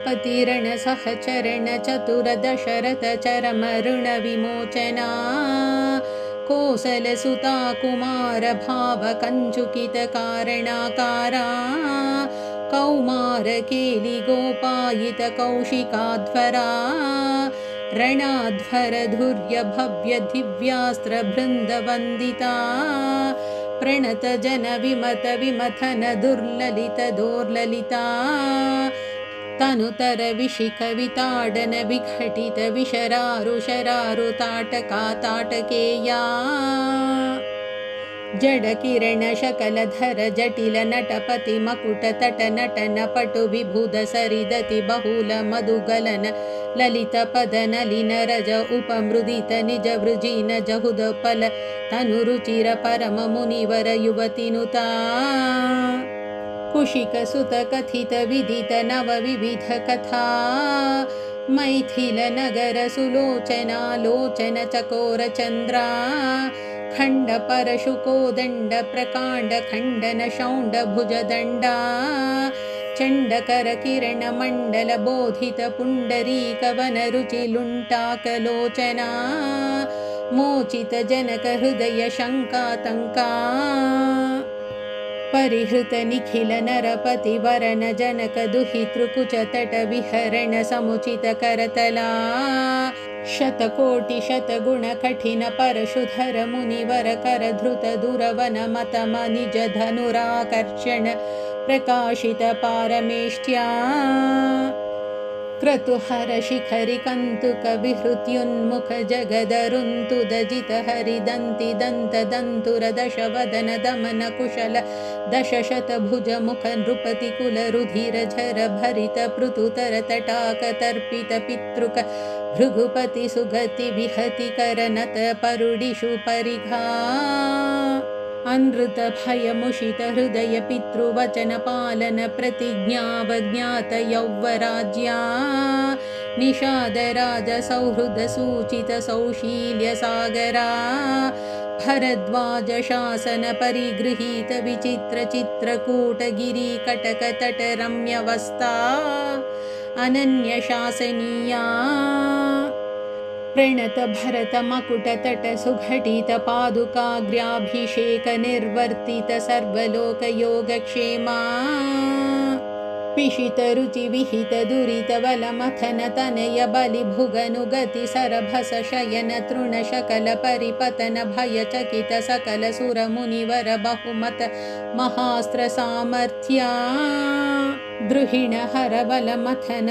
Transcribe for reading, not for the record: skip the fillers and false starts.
पतिरण सहचरण चतुर दशरथ चरमरुण विमोचना कोसलसुता कुमार भाव कंचुकित कारणाकारा कौमार केलि गोपायित कौशिकाध्वरा रणाध्वर धुर्य भव्य दिव्यास्त्र बृंद वंदिता प्रणत जन विमत विमथन दुर्ललित दोर्ललिता तनुतर विशिख विताडन विघटित विशरारु शरारु ताटका ताटकेया जड किरण शकलधर जटिल नटपति मकुट तट नटन पटु विभुद सरिदति बहुल मधुगलन ललित पद नलिन रज उपमृदित निज वृजीन जहुद पल तनुरुचिर परम मुनिवर युवतिनुता कुशिक सुत कथित विदित नव विविध कथा मैथिल नगर सुलोचना लोचन चकोर चंद्रा खंड परशुको दंड प्रकांड खंडन शौंड भुज दंडा चंडकर किरण मंडल बोधित पुंडरीक वन रुचि लुंटाक लोचना मोचित जनक हृदय शंकातंका परिहृत निखिल नरपति वरन जनक दुहितृकुच तट विहरण समुचित करतला शतकोटि शतगुण कठिन परशुधर मुनिवर कर धृत दुरवन मतम निज धनुराकर्षण प्रकाशित पारमेष्ट्या क्रतुहर शिखरि कन्तुक विहृत्युन्मुख जगदरुन्तुदजित हरिदन्ति दन्त दन्तुर दश वदन दमन कुशल दशशत भुज मुख नृपति कुल रुधिर झर भरित पृथुतर तटाक तर्पित पितृक भृगुपति सुगति विहति करनत परुडिषु परिघा अनृत भय मुषित हृदय पितृवचन पालन प्रतिज्ञावज्ञात यौवराज्या निषाद राज सौहृद सूचित सौशील्य सागरा भरद्वाज शासन परिगृहीत विचित्र चित्रकूट गिरि कटक तट रम्यवस्था अनन्य शासनीया प्रणत भरत मकुट तट सुघटित पादुकाग्र्याभिषेक निर्वर्तित सर्वलोक योगक्षेमा पिशित रुचि विहित दुरित बल मथन तनय बलि भुगनुगति सरभस शयन तृण शकल परिपतन भय चकित सकल सुर मुनिवर बहुमत महास्त्र सामर्थ्या द्रुहिण हर बल मथन